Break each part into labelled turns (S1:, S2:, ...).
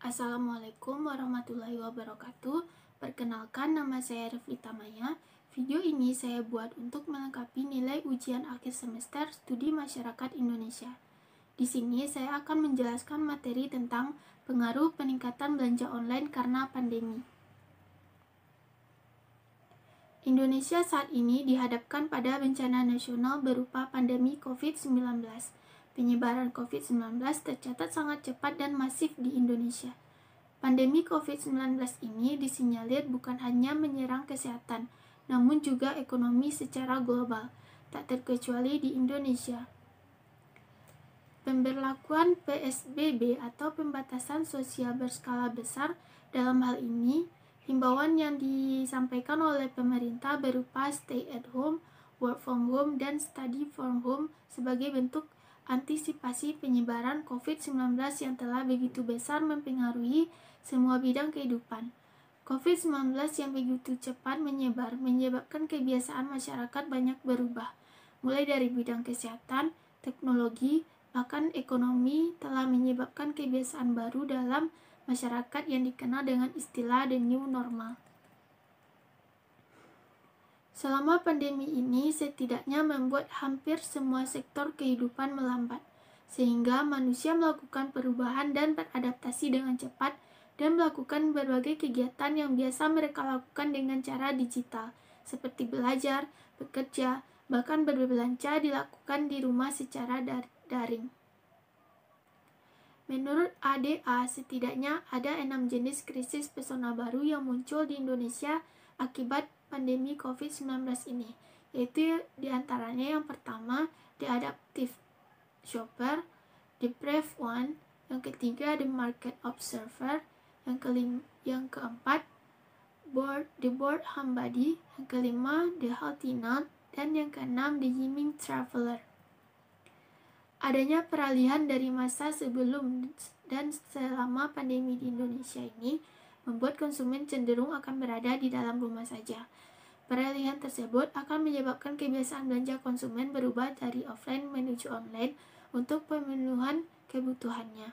S1: Assalamualaikum warahmatullahi wabarakatuh. Perkenalkan, nama saya Revlita Maya. Video ini saya buat untuk melengkapi nilai ujian akhir semester Studi Masyarakat Indonesia. Di sini saya akan menjelaskan materi tentang pengaruh peningkatan belanja online karena pandemi. Indonesia saat ini dihadapkan pada bencana nasional berupa pandemi COVID-19. Penyebaran COVID-19 tercatat sangat cepat dan masif di Indonesia. Pandemi COVID-19 ini disinyalir bukan hanya menyerang kesehatan, namun juga ekonomi secara global, tak terkecuali di Indonesia. Pemberlakuan PSBB atau pembatasan sosial berskala besar, dalam hal ini, himbauan yang disampaikan oleh pemerintah berupa stay at home, work from home, dan study from home sebagai bentuk antisipasi penyebaran COVID-19 yang telah begitu besar mempengaruhi semua bidang kehidupan. COVID-19 yang begitu cepat menyebar menyebabkan kebiasaan masyarakat banyak berubah, mulai dari bidang kesehatan, teknologi, bahkan ekonomi telah menyebabkan kebiasaan baru dalam masyarakat yang dikenal dengan istilah the new normal. Selama pandemi ini setidaknya membuat hampir semua sektor kehidupan melambat, sehingga manusia melakukan perubahan dan beradaptasi dengan cepat dan melakukan berbagai kegiatan yang biasa mereka lakukan dengan cara digital, seperti belajar, bekerja, bahkan berbelanja dilakukan di rumah secara daring. Menurut ADA, setidaknya ada 6 jenis krisis pesona baru yang muncul di Indonesia akibat pandemi COVID-19 ini, yaitu diantaranya yang pertama, the adaptive shopper, the brave one, yang ketiga, the market observer, yang keempat, the bored homebody, yang kelima, the healthy nut, dan yang keenam, the yearning traveler. Adanya peralihan dari masa sebelum dan selama pandemi di Indonesia ini membuat konsumen cenderung akan berada di dalam rumah saja. Peralihan tersebut akan menyebabkan kebiasaan belanja konsumen berubah dari offline menuju online untuk pemenuhan kebutuhannya.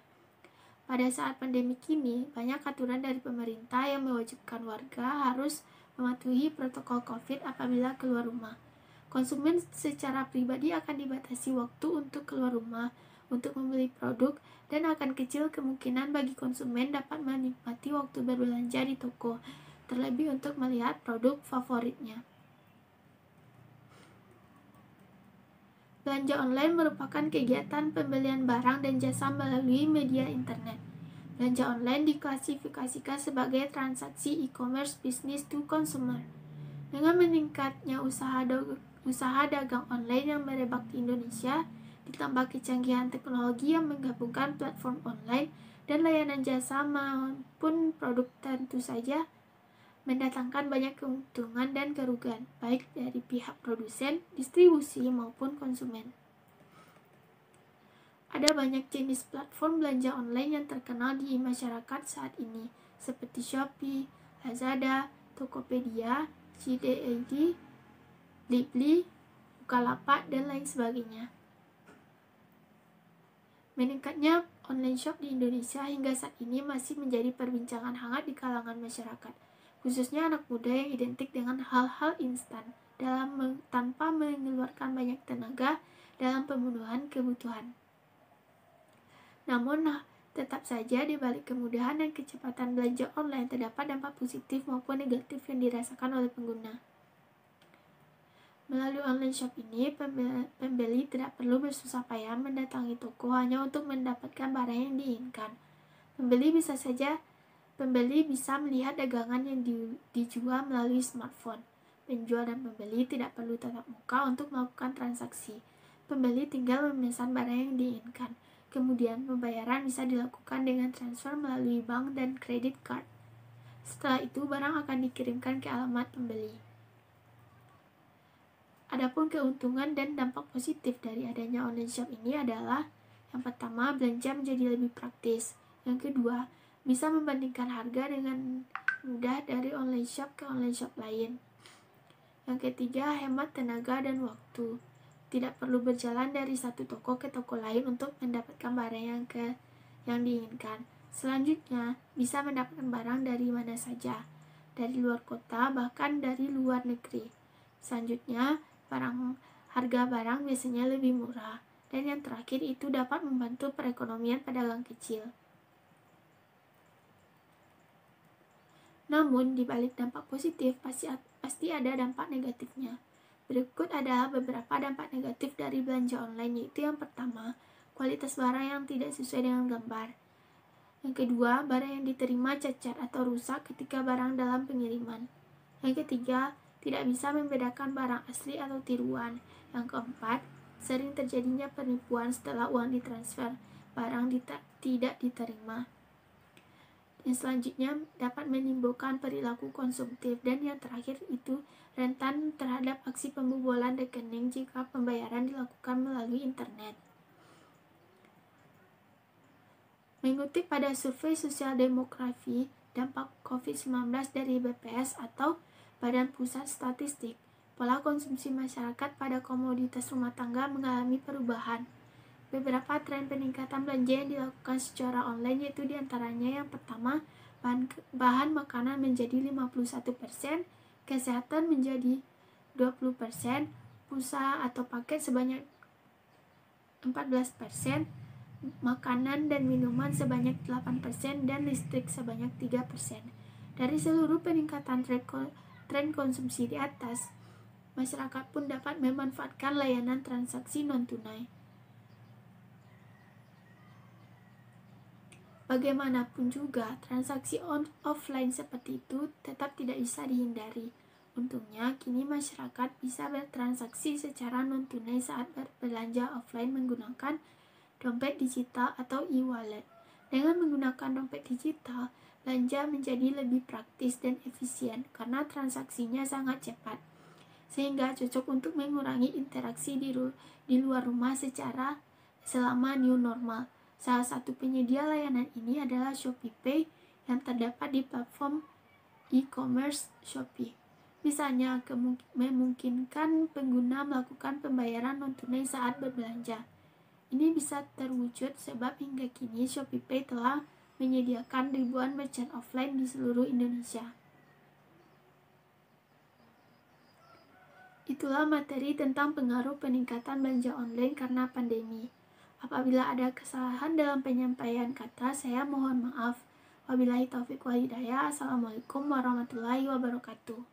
S1: Pada saat pandemi kini, banyak aturan dari pemerintah yang mewajibkan warga harus mematuhi protokol COVID apabila keluar rumah. Konsumen secara pribadi akan dibatasi waktu untuk keluar rumah untuk membeli produk dan akan kecil kemungkinan bagi konsumen dapat menikmati waktu berbelanja di toko, terlebih untuk melihat produk favoritnya. Belanja online merupakan kegiatan pembelian barang dan jasa melalui media internet. Belanja online diklasifikasikan sebagai transaksi e-commerce business to consumer. Dengan meningkatnya usaha dagang online yang merebak di Indonesia, ditambah kecanggihan teknologi yang menggabungkan platform online dan layanan jasa maupun produk tentu saja mendatangkan banyak keuntungan dan kerugian, baik dari pihak produsen, distribusi, maupun konsumen. Ada banyak jenis platform belanja online yang terkenal di masyarakat saat ini, seperti Shopee, Lazada, Tokopedia, JD.id, Blibli, Bukalapak, dan lain sebagainya. Meningkatnya online shop di Indonesia hingga saat ini masih menjadi perbincangan hangat di kalangan masyarakat, khususnya anak muda yang identik dengan hal-hal instan tanpa mengeluarkan banyak tenaga dalam pemenuhan kebutuhan. Namun, tetap saja di balik kemudahan dan kecepatan belanja online terdapat dampak positif maupun negatif yang dirasakan oleh pengguna. Melalui online shop ini, pembeli tidak perlu bersusah payah mendatangi toko hanya untuk mendapatkan barang yang diinginkan. Pembeli bisa melihat dagangan yang dijual melalui smartphone. Penjual dan pembeli tidak perlu tatap muka untuk melakukan transaksi. Pembeli tinggal memesan barang yang diinginkan. Kemudian, pembayaran bisa dilakukan dengan transfer melalui bank dan credit card. Setelah itu, barang akan dikirimkan ke alamat pembeli. Adapun keuntungan dan dampak positif dari adanya online shop ini adalah: yang pertama, belanja menjadi lebih praktis. Yang kedua, bisa membandingkan harga dengan mudah dari online shop ke online shop lain. Yang ketiga, hemat tenaga dan waktu. Tidak perlu berjalan dari satu toko ke toko lain untuk mendapatkan barang yang diinginkan. Selanjutnya, bisa mendapatkan barang dari mana saja, dari luar kota, bahkan dari luar negeri. Selanjutnya, harga barang biasanya lebih murah. Dan yang terakhir itu dapat membantu perekonomian pedagang kecil. Namun, di balik dampak positif, pasti ada dampak negatifnya. Berikut adalah beberapa dampak negatif dari belanja online, yaitu yang pertama, kualitas barang yang tidak sesuai dengan gambar. Yang kedua, barang yang diterima cacat atau rusak ketika barang dalam pengiriman. Yang ketiga, tidak bisa membedakan barang asli atau tiruan. Yang keempat, sering terjadinya penipuan setelah uang ditransfer, barang tidak diterima. Yang selanjutnya dapat menimbulkan perilaku konsumtif, dan yang terakhir itu rentan terhadap aksi pembobolan rekening jika pembayaran dilakukan melalui internet. Mengutip pada survei sosial demografi dampak COVID-19 dari BPS atau Badan Pusat Statistik, pola konsumsi masyarakat pada komoditas rumah tangga mengalami perubahan. Beberapa tren peningkatan belanja yang dilakukan secara online yaitu diantaranya yang pertama, bahan makanan menjadi 51%, kesehatan menjadi 20%, pulsa atau paket sebanyak 14%, makanan dan minuman sebanyak 8%, dan listrik sebanyak 3%. Dari seluruh peningkatan tren konsumsi di atas, masyarakat pun dapat memanfaatkan layanan transaksi non-tunai. Bagaimanapun juga, transaksi offline seperti itu tetap tidak bisa dihindari. Untungnya, kini masyarakat bisa bertransaksi secara non-tunai saat berbelanja offline menggunakan dompet digital atau e-wallet. Dengan menggunakan dompet digital, belanja menjadi lebih praktis dan efisien karena transaksinya sangat cepat, sehingga cocok untuk mengurangi interaksi di luar rumah selama new normal. Salah satu penyedia layanan ini adalah ShopeePay yang terdapat di platform e-commerce Shopee. Misalnya, memungkinkan pengguna melakukan pembayaran non-tunai saat berbelanja. Ini bisa terwujud sebab hingga kini ShopeePay telah menyediakan ribuan merchant offline di seluruh Indonesia. Itulah materi tentang pengaruh peningkatan belanja online karena pandemi. Apabila ada kesalahan dalam penyampaian kata, saya mohon maaf. Wabillahi taufiq wal hidayah. Assalamualaikum warahmatullahi wabarakatuh.